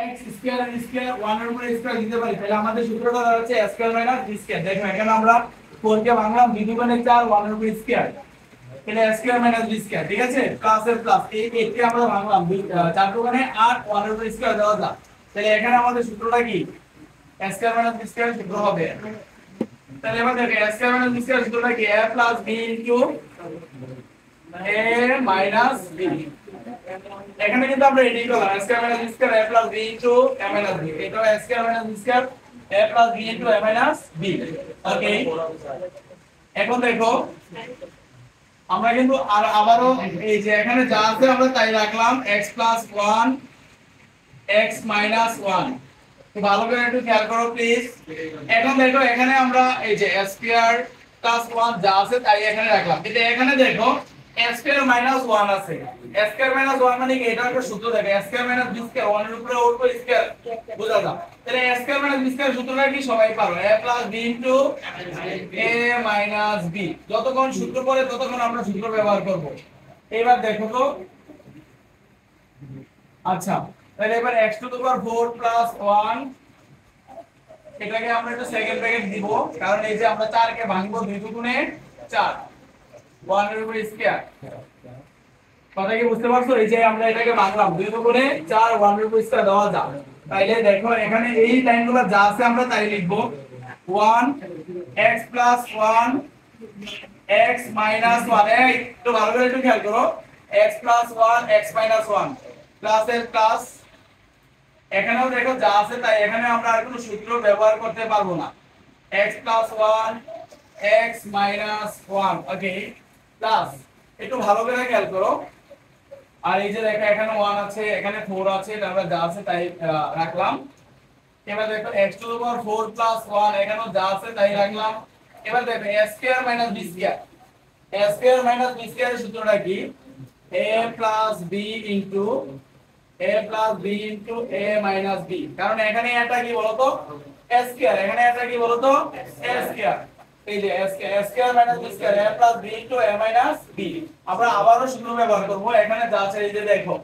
x square আর square 1 এর উপরে square দিতে পারি, তাহলে আমাদের সূত্রটা দাঁড়াচ্ছে a square minus b square. দেখো এখানে আমরা 4 কে ভাঙলাম, 2 দুগুণে 4, 1 এর উপরে স্কয়ার, তাহলে a square minus b square, ঠিক আছে? প্লাস এর প্লাস, এই 8 কে আমরা ভাঙলাম, 4 দুগুণে 8, 1 এর উপরে স্কয়ার দেওয়া যায়, তাহলে এখানে আমাদের সূত্রটা কি a square minus b square সূত্র হবে। তাহলে এবার দেখো a square minus b square সূত্রটা কি, a plus b into a minus b। এখানে কিন্তু আমরা এটাই করলাম, a square minus b square a plus b into a minus b, এটা a square minus b square a plus b into a minus b। ওকে, এখন দেখো আমরা কিন্তু আবারও এই যে এখানে যা আছে আমরা তাই রাখলাম, x প্লাস 1 x মাইনাস 1। তো ভালো করে একটু খেয়াল করো প্লিজ। এখন দেখো এখানে আমরা এই যে a স্কয়ার প্লাস 1 যা আছে তাই এখানে রাখলাম, কিন্তু এখানে দেখো a স্কয়ার মাইনাস 1 আছে। a স্কয়ার মাইনাস 1 মানে কি, এটা একটা সূত্র থাকে, a square minus b square 1 এর উপরে ওর স্কয়ার বোঝা যায়। তাহলে a square minus b square সূত্রটা কি সবাই পারো, a plus b into a minus b। যতক্ষণ সূত্র পড়ে ততক্ষণ আমরা সূত্র ব্যবহার করব। এবার দেখো তো, আচ্ছা তাহলে এবার x to the power 4 plus 1, এটাকে আমরা একটু সেকেন্ড ব্র্যাকেট দিব, কারণ এই যে আমরা 4 কে ভাঙবো 2 দুগুণে 4, 1 এর উপরে স্কয়ার। কথা কি বুঝতে পারছো? এই যে আমরা এটাকে ভাঙলাম 2 দুগুণে 4, 1 এর উপরে স্কয়ার দেওয়া যায়। তাইলে দেখো এখানে এই লাইনগুলো যা আছে আমরা তাই লিখবো, 1 x প্লাস 1 x মাইনাস 1, এই একটু ভালো করে একটু খেয়াল করো, x plus 1 x minus 1 plus এর প্লাস, এখানেও দেখো যা আছে তাই, এখানে আমরা আর কোনো সূত্র ব্যবহার করতে পারবো না, x প্লাস 1 x মাইনাস 1। ওকে, প্লাস একটু ভালো করে খেয়াল করো, আর এই যে দেখো এখানে 1 আছে, এখানে 4 আছে, আমরা যা আছে তাই রাখলাম। এবার দেখো x to the power 4 plus 1, এখানেও যা আছে তাই রাখলাম। এবার দেখো a square minus b square, a square minus b square এর সূত্রটা কি, a plus b into a plus b into a minus b। কারণ এখানে এটা কি বলতো a স্কয়ার, এখানে এটা কি বলতো a স্কয়ার, এই যে a square minus b square a plus b into a minus b। আমরা আবারো সূত্র ব্যবহার করব, এখানে যা আছে এই যে দেখো,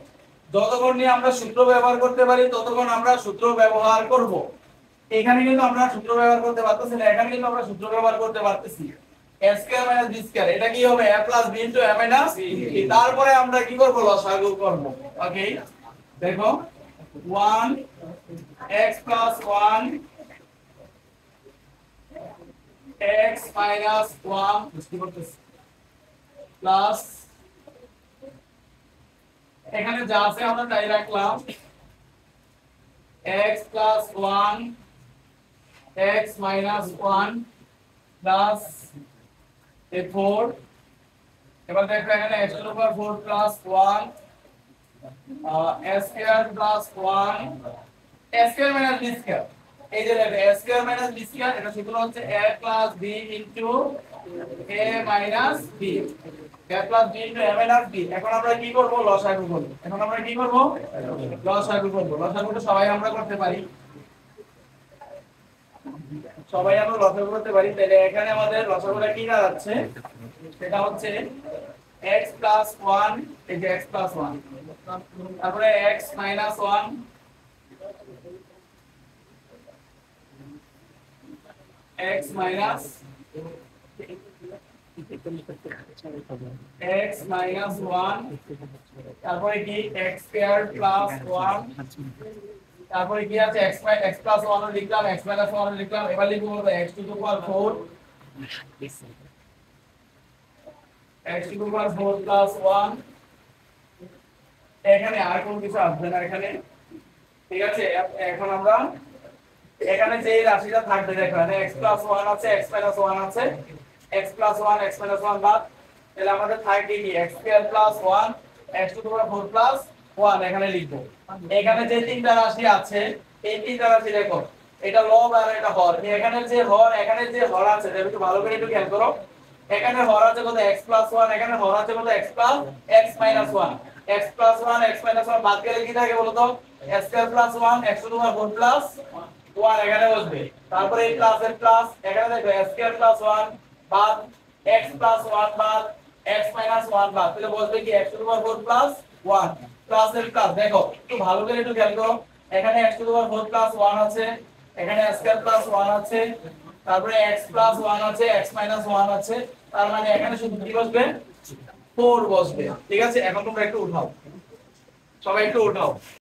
যতক্ষণ নিয়ে আমরা সূত্র ব্যবহার করতে পারি ততক্ষণ আমরা সূত্র ব্যবহার করব। এখানে কিন্তু আমরা সূত্র ব্যবহার করতে পারতেছি না, এখানে কিন্তু আমরা সূত্র ব্যবহার করতে পারতেছি, a square minus b square, এটা কি হবে a plus b into a minus b। তারপরে আমরা কি করব, লসাগু করব। ওকে, দেখো 1 x প্লাস 1 x মাইনাস 1 বুঝতে পারতেছি, প্লাস এখানে যা আছে আমরা তাই রাখলাম, x plus 1 x minus 1 plus a 4। এবার দেখো এখানে x to the power 4 plus 1 a square plus 1 a square minus b square, এই যে দেখো a square minus b square, এটা সূত্র হচ্ছে a plus b into a minus b, a plus b into a minus b। এখন আমরা কি করব, লসাগু করব। এখন আমরা কি করব, লসাগু করব। লসাগুটা সবাই আমরা করতে পারি, সবাই আমরা লসাগু করতে পারি। তাহলে এখানে আমাদের লসাগুটা কি দাঁড়াচ্ছে, সেটা হচ্ছে x প্লাস 1, এই যে x প্লাস 1, তারপরে x minus 1, x minus x minus 1, তারপরে কি x স্কয়ার প্লাস 1, তারপরে কি আছে x প্লাস 1 ও লিখলাম, x মাইনাস 1 ও লিখলাম। এবার লিখব x to the power 4, x to the power 4 plus 1। এখানে আর কোন কিছু আসবে না এখানে, ঠিক আছে? এখন আমরা এখানে যে রাশিটা থাকবে দেখো, এখানে x প্লাস 1 আছে, x মাইনাস 1 আছে, x প্লাস 1 x মাইনাস 1 বাদ, তাহলে আমাদের থাকবে কি x square plus 1 x to the power 4 plus 1 এখানে লিখব। এখানে যে তিনটা রাশি আছে, এই তিনটা রাশি দেখো, এটা লব আর এটা হর। এখানে যে হর, এখানে যে হর আছে, দেখো একটু ভালো করে একটু খেয়াল করো, এখানে হর আছে কত x প্লাস 1, এখানে হর আছে কত x plus x minus 1। x plus 1 x minus 1 বাদ গেলে কি থাকে বলো তো, x square plus 1 x to the power 4 plus 1 এখানে বসবে। তারপরে এই প্লাস এর প্লাস, এখানে দেখো x স্কয়ার প্লাস 1 বাদ x প্লাস 1 বাদ x মাইনাস 1 বাদ, তাহলে বসবে কি x to the power 4 plus 1 plus এর প্লাস। দেখো একটু ভালো করে একটু খেয়াল করো, এখানে x to the power 4 plus 1 আছে, এখানে x স্কয়ার প্লাস 1 আছে, তারপরে x প্লাস 1 আছে, x মাইনাস 1 আছে, তার মানে এখানে শুধু কি বসবে 4 বসবে। ঠিক আছে, এখন তোমরা একটু উঠাও, সবাই একটু উঠাও।